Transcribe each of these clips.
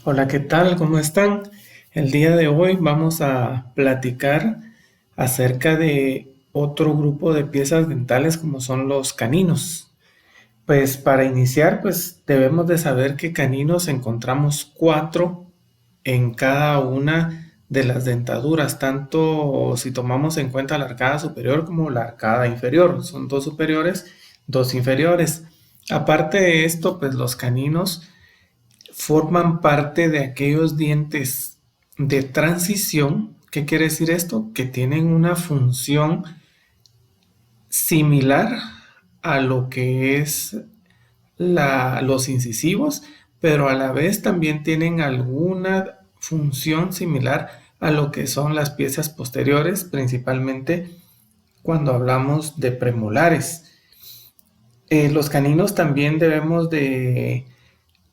Hola, ¿qué tal? ¿Cómo están? El día de hoy vamos a platicar acerca de otro grupo de piezas dentales como son los caninos. Pues para iniciar, pues debemos de saber que caninos encontramos cuatro en cada una de las dentaduras, tanto si tomamos en cuenta la arcada superior como la arcada inferior. Son dos superiores, dos inferiores. Aparte de esto, pues los caninos forman parte de aquellos dientes de transición. ¿Qué quiere decir esto? Que tienen una función similar a lo que es los incisivos, pero a la vez también tienen alguna función similar a lo que son las piezas posteriores, principalmente cuando hablamos de premolares. Los caninos también debemos de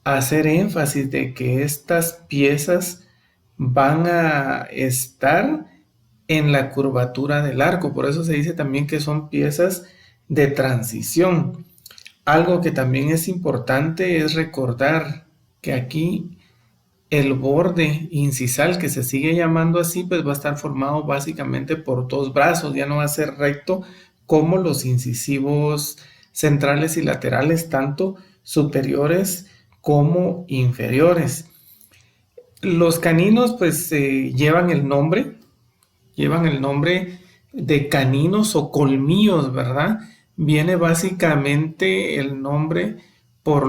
hacer énfasis de que estas piezas van a estar en la curvatura del arco, por eso se dice también que son piezas de transición. Algo que también es importante es recordar que aquí el borde incisal, que se sigue llamando así, pues va a estar formado básicamente por dos brazos, ya no va a ser recto como los incisivos centrales y laterales, tanto superiores como inferiores. Los caninos pues llevan el nombre de caninos o colmillos, ¿verdad? Viene básicamente el nombre por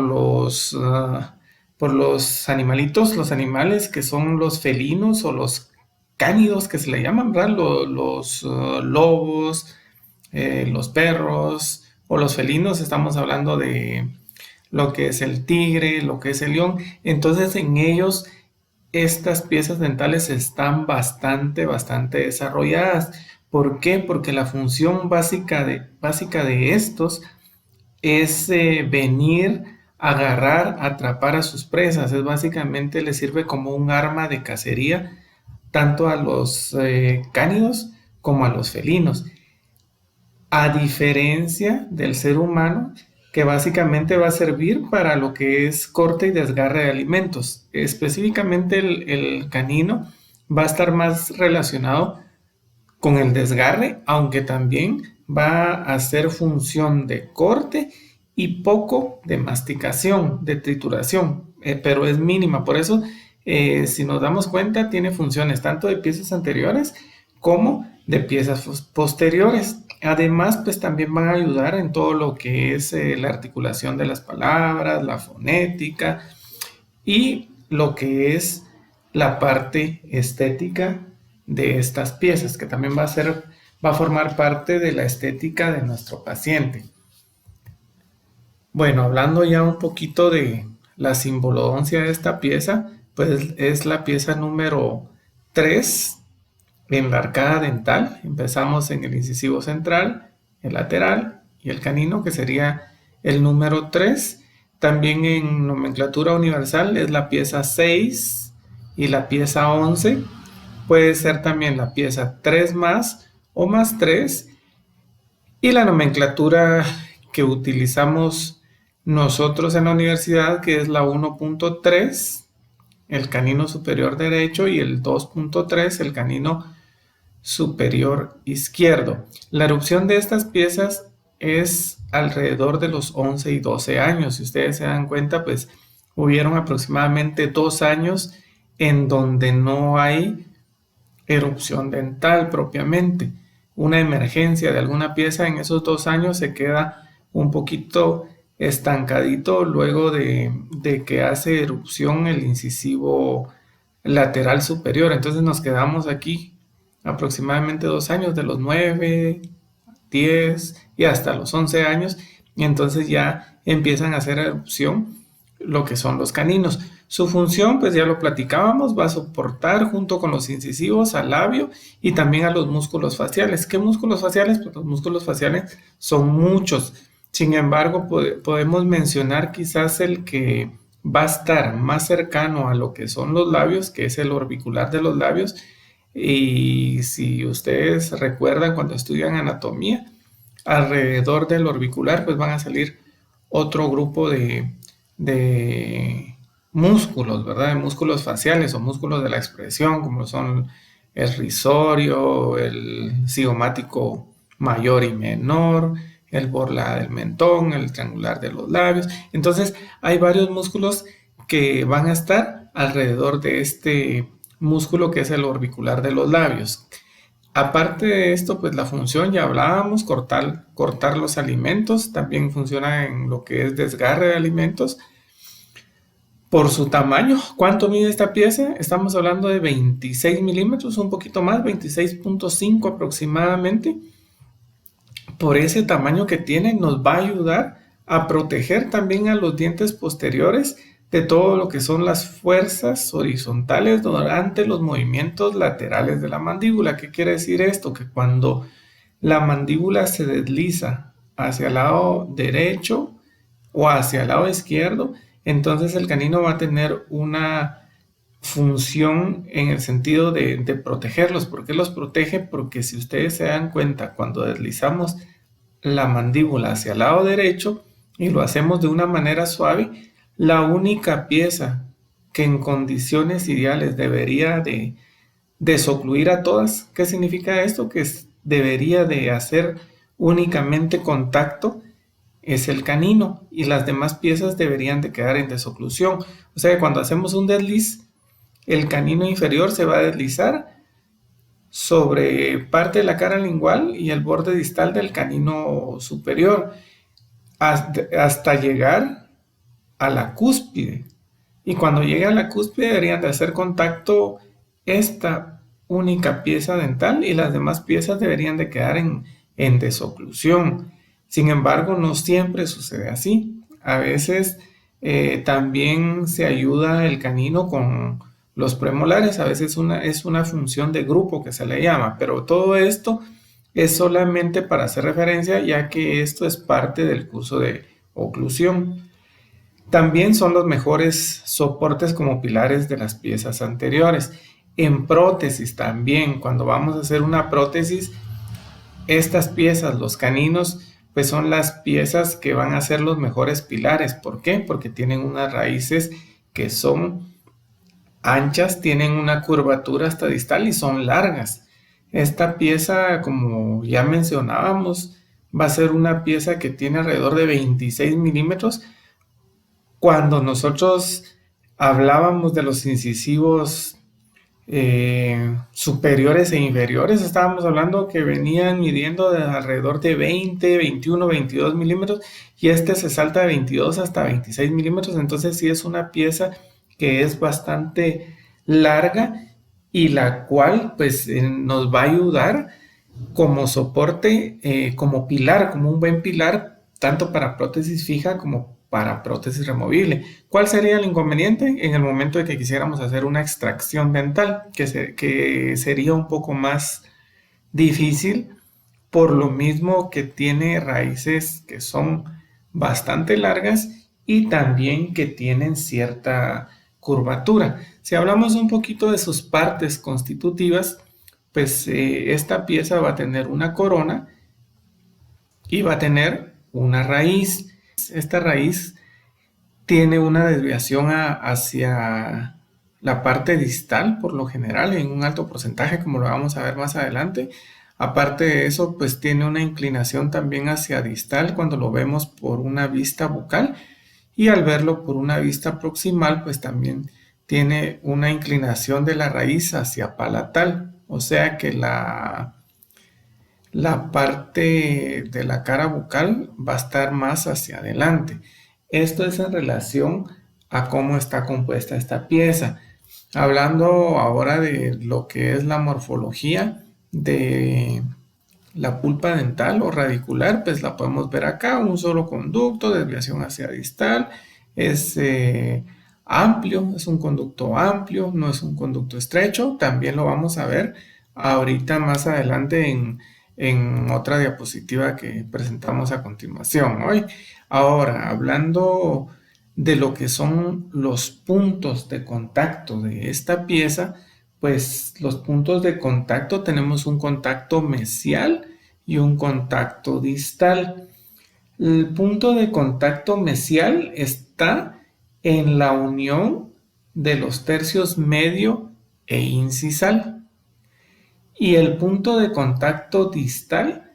por los animalitos, los animales que son los felinos o los cánidos que se le llaman, ¿verdad? Los lobos, los perros o los felinos, estamos hablando de lo que es el tigre, lo que es el león. Entonces en ellos estas piezas dentales están bastante desarrolladas. ¿Por qué? Porque la función básica de estos es venir, agarrar, atrapar a sus presas. Es básicamente les sirve como un arma de cacería tanto a los cánidos como a los felinos. A diferencia del ser humano, que básicamente va a servir para lo que es corte y desgarre de alimentos. Específicamente el canino va a estar más relacionado con el desgarre, aunque también va a hacer función de corte y poco de masticación, de trituración, pero es mínima. Por eso, si nos damos cuenta, tiene funciones tanto de piezas anteriores como de piezas posteriores. Además, pues también van a ayudar en todo lo que es la articulación de las palabras, la fonética y lo que es la parte estética de estas piezas, que también va a formar parte de la estética de nuestro paciente. Bueno, hablando ya un poquito de la simbolodoncia de esta pieza, pues es la pieza número 3 en la arcada dental. Empezamos en el incisivo central, el lateral y el canino, que sería el número 3. También en nomenclatura universal es la pieza 6 y la pieza 11. Puede ser también la pieza 3 más o más 3. Y la nomenclatura que utilizamos nosotros en la universidad, que es la 1.3, el canino superior derecho, y el 2.3, el canino superior izquierdo. La erupción de estas piezas es alrededor de los 11 y 12 años. Si ustedes se dan cuenta, pues hubieron aproximadamente 2 años en donde no hay erupción dental propiamente. Una emergencia de alguna pieza en esos 2 años se queda un poquito estancadito luego de que hace erupción el incisivo lateral superior. Entonces nos quedamos aquí aproximadamente 2 años, de los 9, 10 y hasta los 11 años, y entonces ya empiezan a hacer erupción lo que son los caninos. Su función, pues ya lo platicábamos, va a soportar junto con los incisivos al labio y también a los músculos faciales. ¿Qué músculos faciales? Pues los músculos faciales son muchos. Sin embargo, podemos mencionar quizás el que va a estar más cercano a lo que son los labios, que es el orbicular de los labios. Y si ustedes recuerdan cuando estudian anatomía, alrededor del orbicular, pues van a salir otro grupo de músculos, ¿verdad? De músculos faciales o músculos de la expresión, como son el risorio, el cigomático mayor y menor, el borla del mentón, el triangular de los labios. Entonces, hay varios músculos que van a estar alrededor de este músculo que es el orbicular de los labios. Aparte de esto, pues la función ya hablábamos, cortar los alimentos, también funciona en lo que es desgarre de alimentos. Por su tamaño, ¿cuánto mide esta pieza? Estamos hablando de 26 milímetros, un poquito más, 26.5 aproximadamente. Por ese tamaño que tiene, nos va a ayudar a proteger también a los dientes posteriores de todo lo que son las fuerzas horizontales durante los movimientos laterales de la mandíbula. ¿Qué quiere decir esto? Que cuando la mandíbula se desliza hacia el lado derecho o hacia el lado izquierdo, entonces el canino va a tener una función en el sentido de protegerlos. ¿Por qué los protege? Porque si ustedes se dan cuenta, cuando deslizamos la mandíbula hacia el lado derecho y lo hacemos de una manera suave, la única pieza que en condiciones ideales debería de desocluir a todas. ¿Qué significa esto? Que debería de hacer únicamente contacto es el canino y las demás piezas deberían de quedar en desoclusión. O sea que cuando hacemos un desliz, el canino inferior se va a deslizar sobre parte de la cara lingual y el borde distal del canino superior hasta llegar a la cúspide. Y cuando llegue a la cúspide deberían de hacer contacto esta única pieza dental y las demás piezas deberían de quedar en desoclusión. Sin embargo, no siempre sucede así. A veces también se ayuda el canino con los premolares, a veces es una función de grupo que se le llama, pero todo esto es solamente para hacer referencia, ya que esto es parte del curso de oclusión. También son los mejores soportes como pilares de las piezas anteriores. En prótesis también, cuando vamos a hacer una prótesis, estas piezas, los caninos, pues son las piezas que van a ser los mejores pilares. ¿Por qué? Porque tienen unas raíces que son anchas, tienen una curvatura hasta distal y son largas. Esta pieza, como ya mencionábamos, va a ser una pieza que tiene alrededor de 26 milímetros. Cuando nosotros hablábamos de los incisivos superiores e inferiores, estábamos hablando que venían midiendo de alrededor de 20, 21, 22 milímetros y este se salta de 22 hasta 26 milímetros, entonces sí es una pieza que es bastante larga y la cual pues nos va a ayudar como soporte, como pilar, como un buen pilar, tanto para prótesis fija como para prótesis removible. ¿Cuál sería el inconveniente en el momento de que quisiéramos hacer una extracción dental? Que sería un poco más difícil por lo mismo que tiene raíces que son bastante largas y también que tienen cierta curvatura. Si hablamos un poquito de sus partes constitutivas, pues esta pieza va a tener una corona y va a tener una raíz. Esta raíz tiene una desviación hacia la parte distal, por lo general, en un alto porcentaje, como lo vamos a ver más adelante. Aparte de eso, pues tiene una inclinación también hacia distal cuando lo vemos por una vista bucal y al verlo por una vista proximal, pues también tiene una inclinación de la raíz hacia palatal, o sea que la parte de la cara bucal va a estar más hacia adelante. Esto es en relación a cómo está compuesta esta pieza. Hablando ahora de lo que es la morfología de la pulpa dental o radicular, pues la podemos ver acá, un solo conducto, desviación hacia distal, es amplio, es un conducto amplio, no es un conducto estrecho, también lo vamos a ver ahorita más adelante en otra diapositiva que presentamos a continuación hoy. Ahora, hablando de lo que son los puntos de contacto de esta pieza, pues los puntos de contacto tenemos un contacto mesial y un contacto distal. El punto de contacto mesial está en la unión de los tercios medio e incisal. Y el punto de contacto distal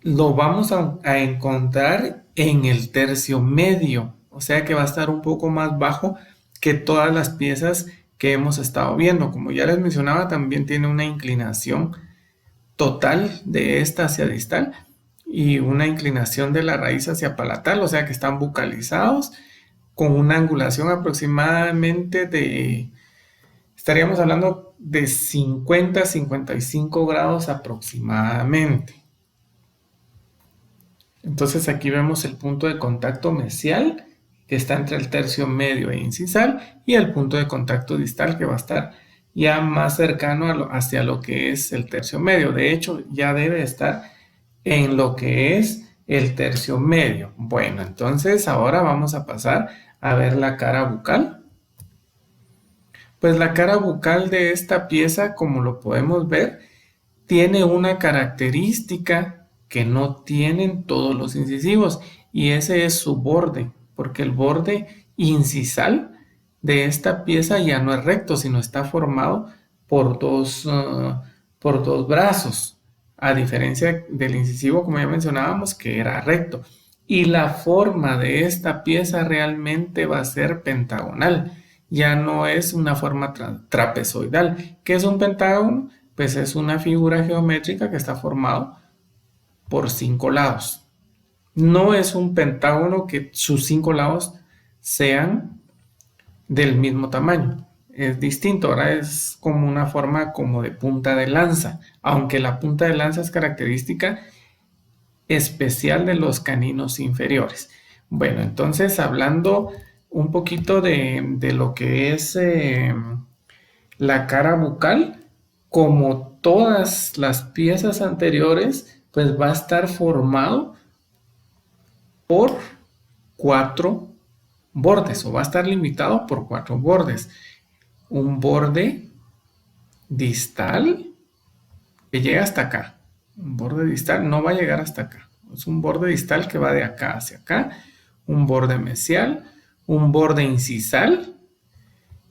lo vamos a encontrar en el tercio medio, o sea que va a estar un poco más bajo que todas las piezas que hemos estado viendo. Como ya les mencionaba, también tiene una inclinación total de esta hacia distal y una inclinación de la raíz hacia palatal, o sea que están bucalizados con una angulación aproximadamente de, estaríamos hablando de 50 a 55 grados aproximadamente. Entonces aquí vemos el punto de contacto mesial que está entre el tercio medio e incisal y el punto de contacto distal que va a estar ya más cercano hacia lo que es el tercio medio. De hecho, ya debe estar en lo que es el tercio medio. Bueno, entonces ahora vamos a pasar a ver la cara bucal. Pues la cara bucal de esta pieza, como lo podemos ver, tiene una característica que no tienen todos los incisivos y ese es su borde, porque el borde incisal de esta pieza ya no es recto, sino está formado por dos brazos, a diferencia del incisivo, como ya mencionábamos, que era recto. Y la forma de esta pieza realmente va a ser pentagonal, ya no es una forma trapezoidal. ¿Qué es un pentágono? Pues es una figura geométrica que está formado por 5 lados. No es un pentágono que sus 5 lados sean del mismo tamaño. Es distinto, ahora es como una forma como de punta de lanza, aunque la punta de lanza es característica especial de los caninos inferiores. Bueno, entonces hablando un poquito de lo que es la cara bucal, como todas las piezas anteriores, pues va a estar formado por 4 bordes o va a estar limitado por 4 bordes. Un borde distal que llega hasta acá. Un borde distal no va a llegar hasta acá. Es un borde distal que va de acá hacia acá. Un borde mesial, un borde incisal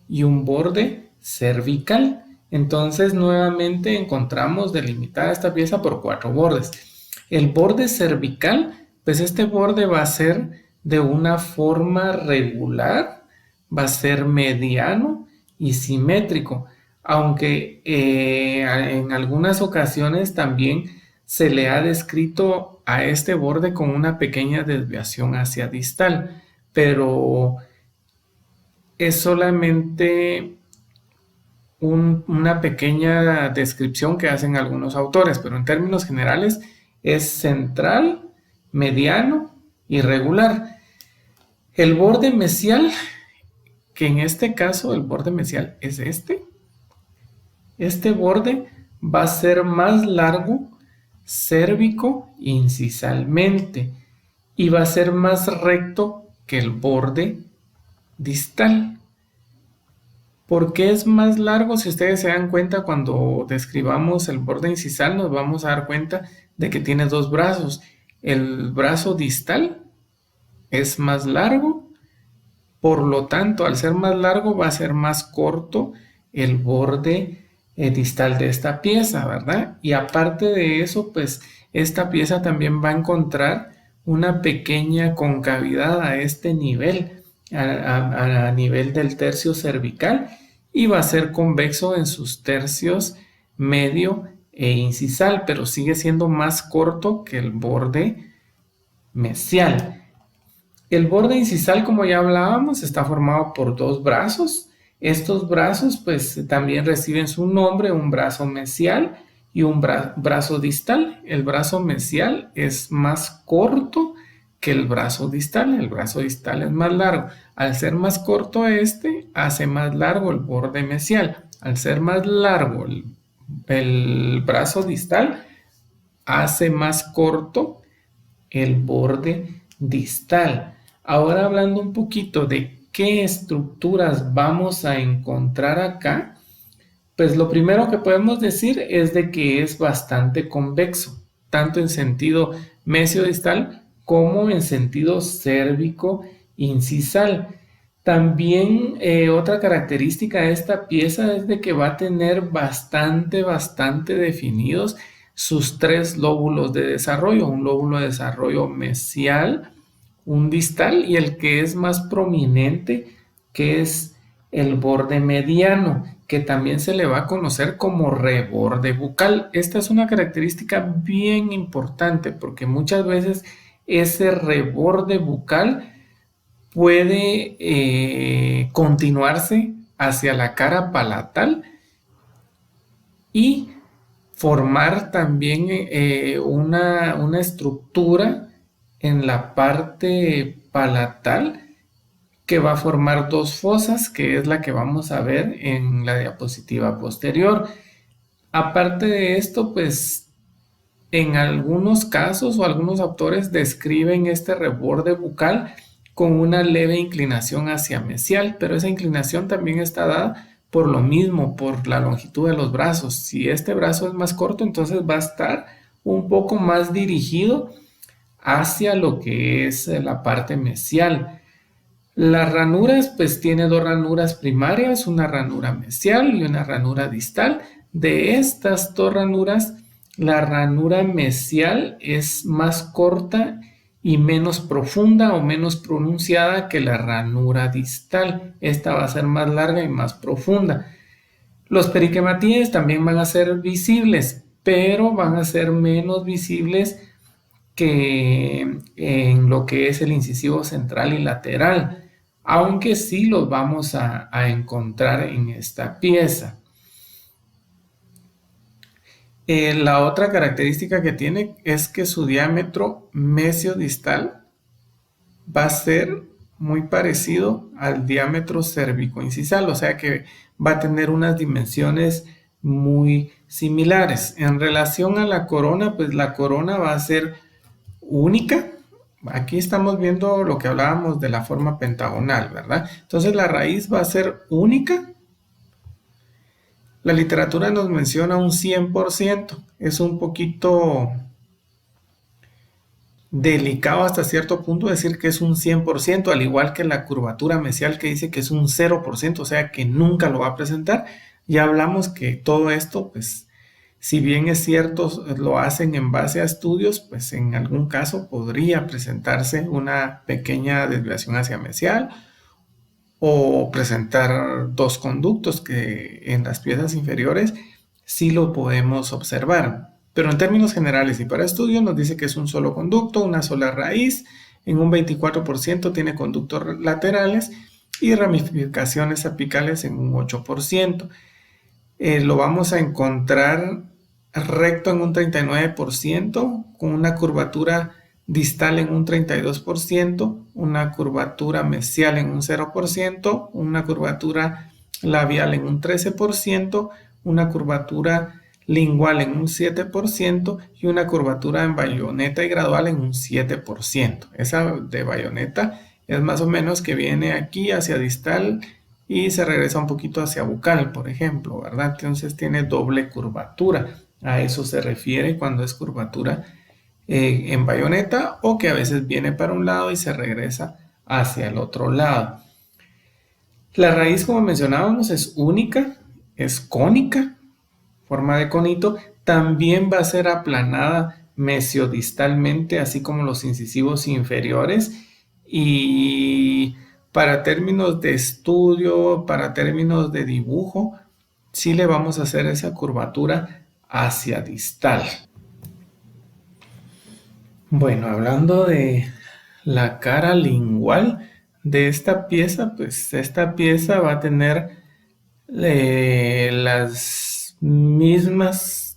y un borde cervical. Entonces nuevamente encontramos delimitada esta pieza por 4 bordes. El borde cervical, pues este borde va a ser de una forma regular, va a ser mediano y simétrico, aunque en algunas ocasiones también se le ha descrito a este borde con una pequeña desviación hacia distal, pero es solamente una pequeña descripción que hacen algunos autores, pero en términos generales es central, mediano y regular. El borde mesial, que en este caso el borde mesial es este borde va a ser más largo cérvico incisalmente y va a ser más recto que el borde distal. ¿Por qué es más largo? Si ustedes se dan cuenta, cuando describamos el borde incisal, nos vamos a dar cuenta de que tiene 2 brazos. El brazo distal es más largo, por lo tanto, al ser más largo, va a ser más corto el borde distal de esta pieza, ¿verdad? Y aparte de eso, pues esta pieza también va a encontrar una pequeña concavidad a este nivel, a nivel del tercio cervical, y va a ser convexo en sus tercios medio e incisal, pero sigue siendo más corto que el borde mesial. El borde incisal, como ya hablábamos, está formado por 2 brazos. Estos brazos pues también reciben su nombre, un brazo mesial y un brazo distal. El brazo mesial es más corto que el brazo distal es más largo. Al ser más corto hace más largo el borde mesial. Al ser más largo el brazo distal, hace más corto el borde distal. Ahora hablando un poquito de qué estructuras vamos a encontrar acá, pues lo primero que podemos decir es de que es bastante convexo, tanto en sentido mesiodistal como en sentido cérvico incisal. También otra característica de esta pieza es de que va a tener bastante definidos sus tres lóbulos de desarrollo, un lóbulo de desarrollo mesial, un distal y el que es más prominente, que es el borde mediano, que también se le va a conocer como reborde bucal. Esta es una característica bien importante porque muchas veces ese reborde bucal puede continuarse hacia la cara palatal y formar también una estructura en la parte palatal que va a formar dos fosas, que es la que vamos a ver en la diapositiva posterior. Aparte de esto, pues en algunos casos o algunos autores describen este reborde bucal con una leve inclinación hacia mesial, pero esa inclinación también está dada por lo mismo, por la longitud de los brazos. Si este brazo es más corto, entonces va a estar un poco más dirigido hacia lo que es la parte mesial. Las ranuras, pues tiene dos ranuras primarias, una ranura mesial y una ranura distal. De estas dos ranuras, la ranura mesial es más corta y menos profunda o menos pronunciada que la ranura distal. Esta va a ser más larga y más profunda. Los periquematíes también van a ser visibles, pero van a ser menos visibles que en lo que es el incisivo central y lateral, aunque sí los vamos a encontrar en esta pieza. La otra característica que tiene es que su diámetro mesiodistal va a ser muy parecido al diámetro cervicoincisal, o sea que va a tener unas dimensiones muy similares. En relación a la corona, pues la corona va a ser única. Aquí estamos viendo lo que hablábamos de la forma pentagonal, ¿verdad? Entonces la raíz va a ser única. La literatura nos menciona un 100%. Es un poquito delicado hasta cierto punto decir que es un 100%, al igual que la curvatura mesial que dice que es un 0%, o sea que nunca lo va a presentar. Ya hablamos que todo esto, pues, si bien es cierto, lo hacen en base a estudios, pues en algún caso podría presentarse una pequeña desviación hacia mesial o presentar dos conductos que en las piezas inferiores sí lo podemos observar. Pero en términos generales y para estudio nos dice que es un solo conducto, una sola raíz, en un 24% tiene conductos laterales y ramificaciones apicales en un 8%. Lo vamos a encontrar recto en un 39%, con una curvatura distal en un 32%, una curvatura mesial en un 0%, una curvatura labial en un 13%, una curvatura lingual en un 7% y una curvatura en bayoneta y gradual en un 7%. Esa de bayoneta es más o menos que viene aquí hacia distal y se regresa un poquito hacia bucal, por ejemplo, ¿verdad? Entonces tiene doble curvatura. A eso se refiere cuando es curvatura en bayoneta o que a veces viene para un lado y se regresa hacia el otro lado. La raíz, como mencionábamos, es única, es cónica, forma de conito. También va a ser aplanada mesiodistalmente, así como los incisivos inferiores. Y para términos de estudio, para términos de dibujo, sí le vamos a hacer esa curvatura hacia distal. Bueno, hablando de la cara lingual de esta pieza, pues esta pieza va a tener los mismos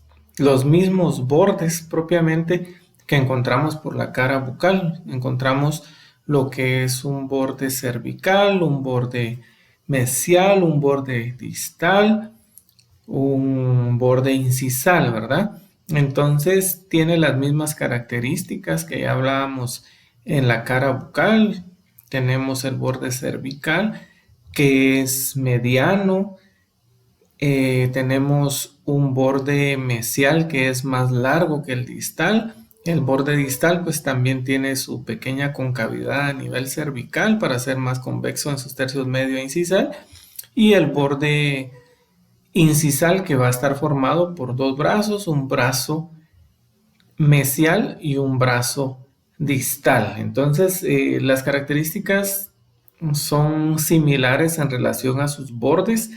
bordes propiamente que encontramos por la cara bucal. Encontramos lo que es un borde cervical, un borde mesial, un borde distal, un borde incisal, ¿verdad? Entonces tiene las mismas características que ya hablábamos en la cara bucal. Tenemos el borde cervical que es mediano. Tenemos un borde mesial que es más largo que el distal El borde distal pues también tiene su pequeña concavidad a nivel cervical para ser más convexo en sus tercios medio e incisal. Y el borde incisal que va a estar formado por dos brazos, un brazo mesial y un brazo distal. Entonces, las características son similares en relación a sus bordes,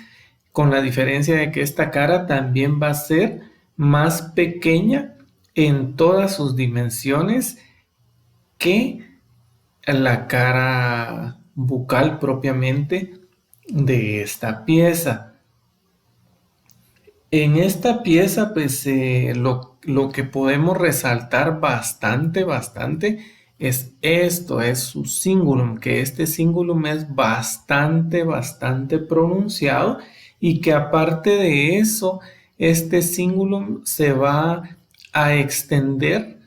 con la diferencia de que esta cara también va a ser más pequeña en todas sus dimensiones que la cara bucal propiamente de esta pieza. En esta pieza, pues lo que podemos resaltar bastante es esto, es su cingulum, que este cingulum es bastante pronunciado y que aparte de eso, este cingulum se va a extender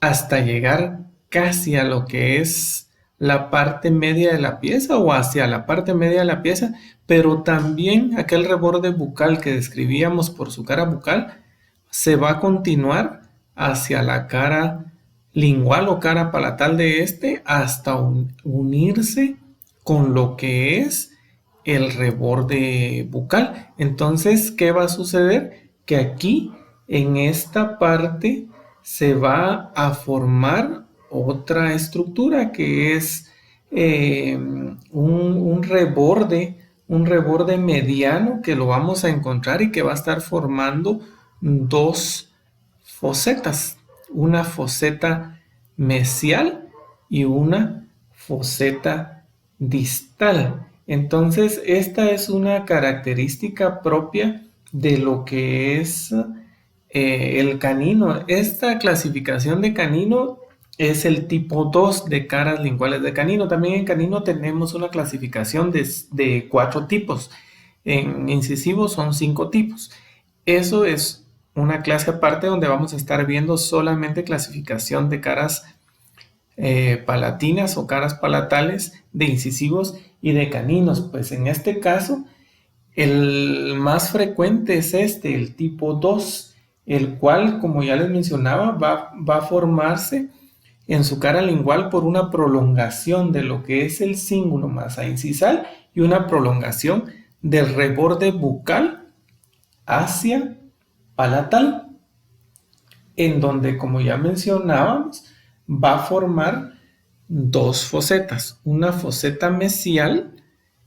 hasta llegar casi a lo que es la parte media de la pieza o hacia la parte media de la pieza, pero también aquel reborde bucal que describíamos por su cara bucal se va a continuar hacia la cara lingual o cara palatal de este hasta unirse con lo que es el reborde bucal. Entonces, ¿qué va a suceder? Que aquí en esta parte se va a formar otra estructura que es un reborde mediano que lo vamos a encontrar y que va a estar formando dos fosetas, una foseta mesial y una foseta distal. Entonces, esta es una característica propia de lo que es el canino. Esta clasificación de canino es el tipo 2 de caras linguales de canino. También en canino tenemos una clasificación de 4 tipos. En incisivos son 5 tipos. Eso es una clase aparte donde vamos a estar viendo solamente clasificación de caras palatinas o caras palatales, de incisivos y de caninos. Pues en este caso, el más frecuente es este, el tipo 2, el cual, como ya les mencionaba, va a formarse en su cara lingual por una prolongación de lo que es el cíngulo masa incisal y una prolongación del reborde bucal hacia palatal, en donde, como ya mencionábamos, va a formar dos fosetas, una foseta mesial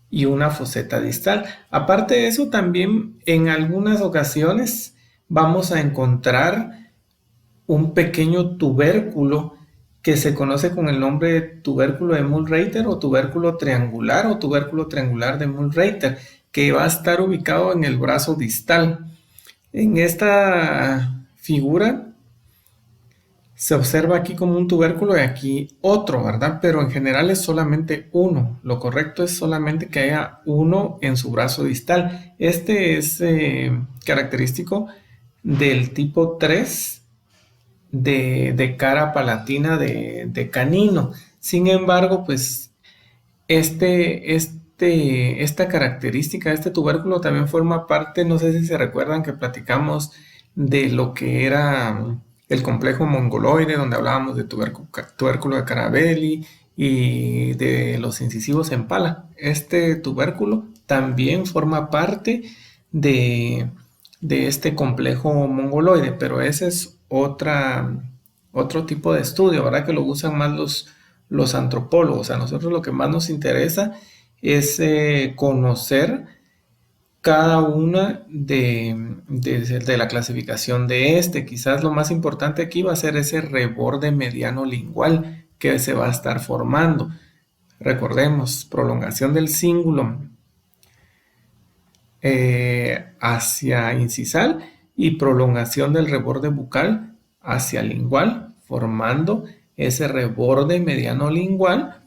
y una foseta distal. Aparte de eso, también en algunas ocasiones vamos a encontrar un pequeño tubérculo que se conoce con el nombre de tubérculo de Mühlreuter o tubérculo triangular de Mühlreuter, que va a estar ubicado en el brazo distal. En esta figura se observa aquí como un tubérculo y aquí otro, ¿verdad? Pero en general es solamente uno. Lo correcto es solamente que haya uno en su brazo distal. Este es característico del tipo 3 de cara palatina de canino. Sin embargo, pues esta característica, este tubérculo también forma parte, no sé si se recuerdan que platicamos de lo que era el complejo mongoloide, donde hablábamos de tubérculo de Carabelli y de los incisivos en pala. Este tubérculo también forma parte de, de este complejo mongoloide, pero ese es otro tipo de estudio, ¿verdad? Que lo usan más los antropólogos. A nosotros lo que más nos interesa es conocer cada una de la clasificación de este. Quizás lo más importante aquí va a ser ese reborde mediano lingual que se va a estar formando. Recordemos, prolongación del cingulum hacia incisal y prolongación del reborde bucal hacia lingual, formando ese reborde mediano lingual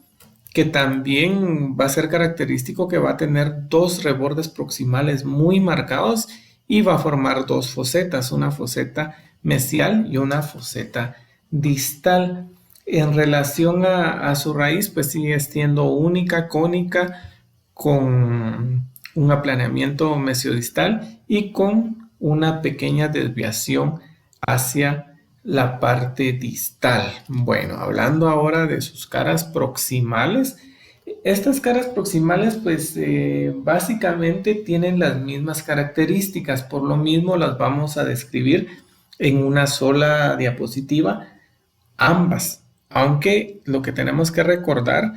que también va a ser característico, que va a tener dos rebordes proximales muy marcados y va a formar dos fosetas, una foseta mesial y una foseta distal. En relación a su raíz, pues sigue siendo única, cónica, con un aplanamiento mesiodistal y con una pequeña desviación hacia la parte distal. Bueno, hablando ahora de sus caras proximales, estas caras proximales pues básicamente tienen las mismas características, por lo mismo las vamos a describir en una sola diapositiva, ambas, aunque lo que tenemos que recordar,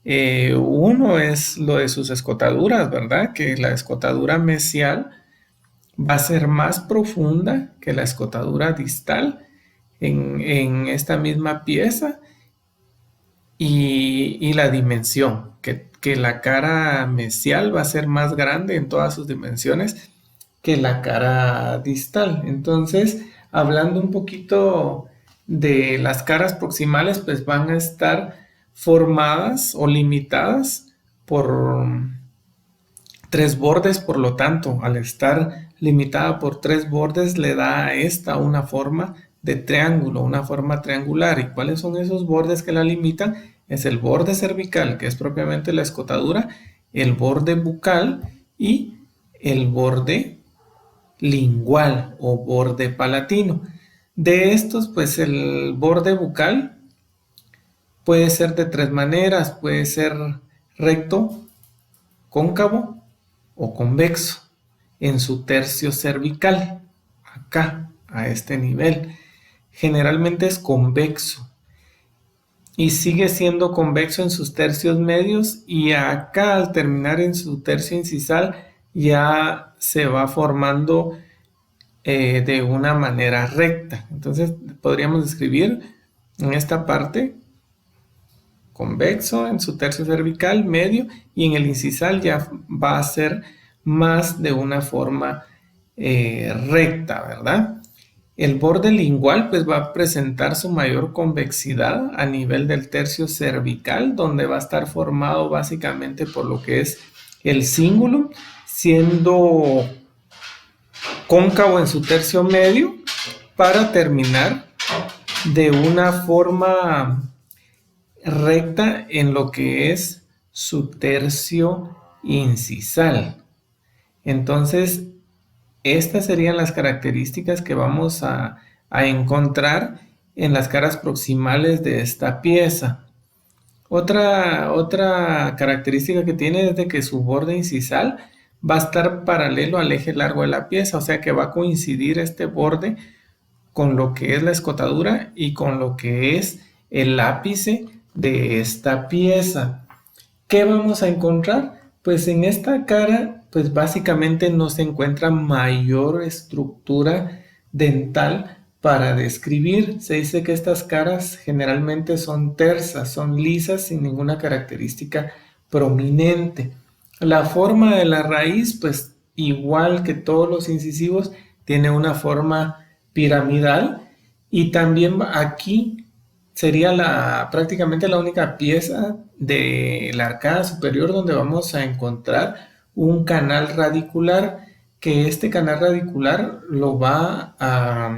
uno es lo de sus escotaduras, ¿verdad? Que la escotadura mesial va a ser más profunda que la escotadura distal en esta misma pieza y la dimensión, que la cara mesial va a ser más grande en todas sus dimensiones que la cara distal. Entonces, hablando un poquito de las caras proximales, pues van a estar formadas o limitadas por tres bordes, por lo tanto, al estar limitada por tres bordes, le da a esta una forma de triángulo, una forma triangular. ¿Y cuáles son esos bordes que la limitan? Es el borde cervical, que es propiamente la escotadura, el borde bucal y el borde lingual o borde palatino. De estos, pues el borde bucal puede ser de tres maneras, puede ser recto, cóncavo o convexo en su tercio cervical, acá, a este nivel. Generalmente es convexo y sigue siendo convexo en sus tercios medios y acá al terminar en su tercio incisal ya se va formando de una manera recta. Entonces podríamos escribir en esta parte convexo en su tercio cervical medio y en el incisal ya va a ser más de una forma recta, ¿verdad? El borde lingual pues va a presentar su mayor convexidad a nivel del tercio cervical, donde va a estar formado básicamente por lo que es el cingulum, siendo cóncavo en su tercio medio para terminar de una forma recta en lo que es su tercio incisal. Entonces, estas serían las características que vamos a encontrar en las caras proximales de esta pieza. Otra característica que tiene es de que su borde incisal va a estar paralelo al eje largo de la pieza, o sea que va a coincidir este borde con lo que es la escotadura y con lo que es el ápice de esta pieza. ¿Qué vamos a encontrar? Pues en esta cara, pues básicamente no se encuentra mayor estructura dental para describir. Se dice que estas caras generalmente son tersas, son lisas sin ninguna característica prominente. La forma de la raíz, pues igual que todos los incisivos, tiene una forma piramidal y también aquí sería prácticamente la única pieza de la arcada superior donde vamos a encontrar un canal radicular, que este canal radicular lo va a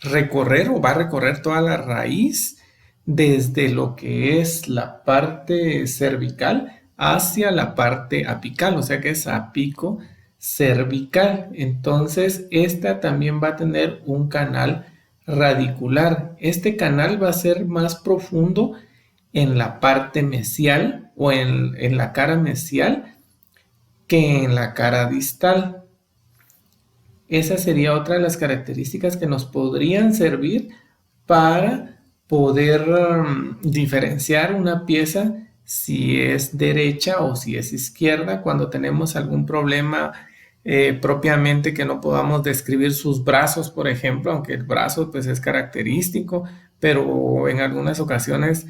recorrer o va a recorrer toda la raíz desde lo que es la parte cervical hacia la parte apical, o sea que es apico cervical. Entonces esta también va a tener un canal radicular. Este canal va a ser más profundo en la parte mesial o en la cara mesial que en la cara distal. Esa sería otra de las características que nos podrían servir para poder diferenciar una pieza si es derecha o si es izquierda cuando tenemos algún problema propiamente que no podamos describir sus brazos, por ejemplo, aunque el brazo pues es característico, pero en algunas ocasiones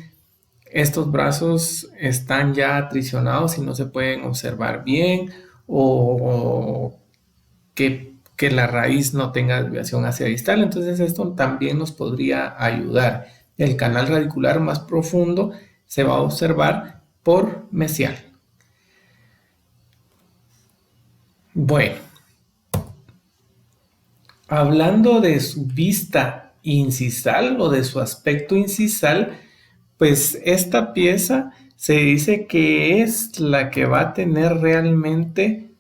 estos brazos están ya atricionados y no se pueden observar bien o que la raíz no tenga desviación hacia distal. Entonces esto también nos podría ayudar. El canal radicular más profundo se va a observar por mesial. Bueno, hablando de su vista incisal o de su aspecto incisal, pues esta pieza se dice que es la que va a tener realmente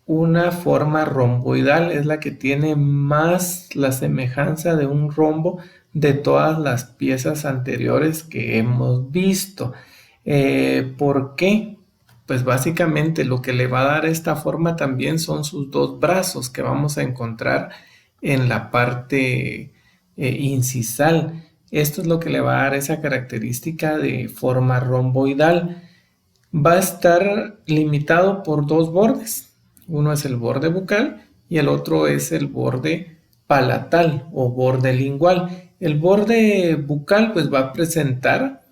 una forma romboidal, es la que tiene más la semejanza de un rombo de todas las piezas anteriores que hemos visto. ¿Por qué? Pues básicamente lo que le va a dar esta forma también son sus dos brazos que vamos a encontrar en la parte incisal. Esto es lo que le va a dar esa característica de forma romboidal. Va a estar limitado por dos bordes. Uno es el borde bucal y el otro es el borde palatal o borde lingual. El borde bucal pues va a presentar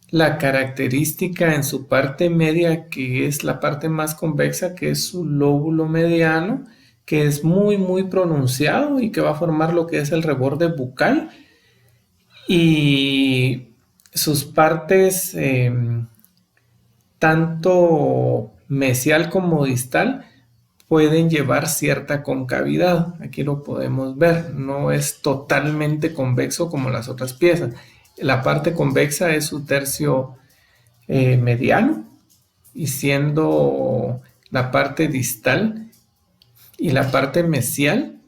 la característica en su parte media, que es la parte más convexa, que es su lóbulo mediano, que es muy pronunciado y que va a formar lo que es el reborde bucal. Y sus partes, tanto mesial como distal, pueden llevar cierta concavidad. Aquí lo podemos ver, no es totalmente convexo como las otras piezas. La parte convexa es su tercio mediano, y siendo la parte distal y la parte mesial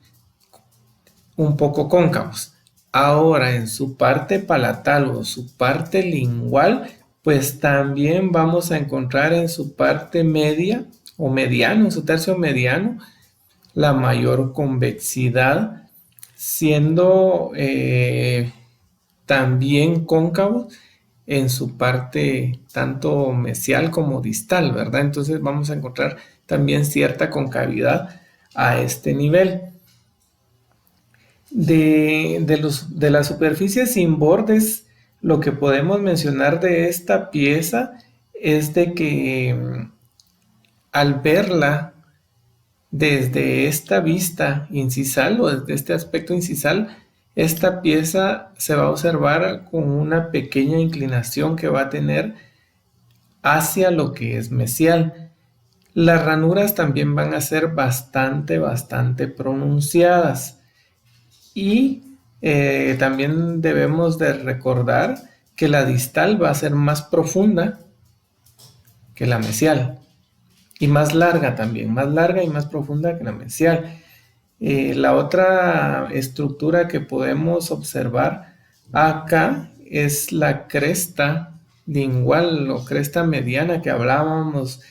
un poco cóncavos. Ahora en su parte palatal o su parte lingual, pues también vamos a encontrar en su parte media o mediano, en su tercio mediano, la mayor convexidad, siendo también cóncavo en su parte tanto mesial como distal, ¿verdad? Entonces vamos a encontrar también cierta concavidad a este nivel. De las superficies sin bordes, lo que podemos mencionar de esta pieza es de que al verla desde esta vista incisal o desde este aspecto incisal, esta pieza se va a observar con una pequeña inclinación que va a tener hacia lo que es mesial. Las ranuras también van a ser bastante pronunciadas. Y también debemos de recordar que la distal va a ser más profunda que la mesial y más larga también, más larga y más profunda que la mesial. La otra estructura que podemos observar acá es la cresta lingual o cresta mediana que hablábamos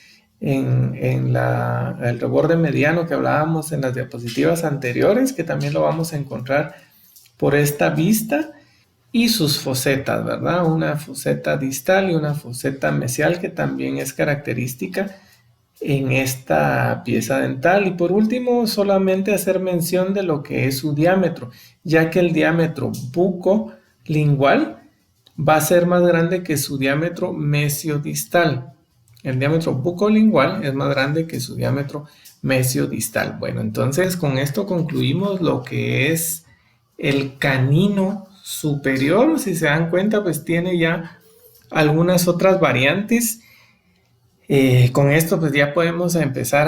en el reborde mediano que hablábamos en las diapositivas anteriores, que también lo vamos a encontrar por esta vista, y sus fosetas, ¿verdad? Una foseta distal y una foseta mesial que también es característica en esta pieza dental. Y por último, solamente hacer mención de lo que es su diámetro, ya que el diámetro bucolingual va a ser más grande que su diámetro mesiodistal. El diámetro bucolingual es más grande que su diámetro mesiodistal. Bueno, entonces con esto concluimos lo que es el canino superior. Si se dan cuenta, pues tiene ya algunas otras variantes. Con esto pues ya podemos empezar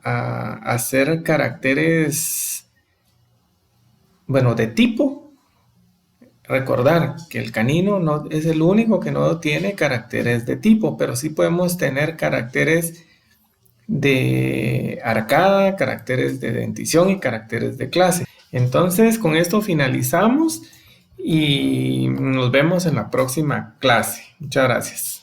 a hacer caracteres, bueno, de tipo. Recordar que el canino no es el único que no tiene caracteres de tipo, pero sí podemos tener caracteres de arcada, caracteres de dentición y caracteres de clase. Entonces, con esto finalizamos y nos vemos en la próxima clase. Muchas gracias.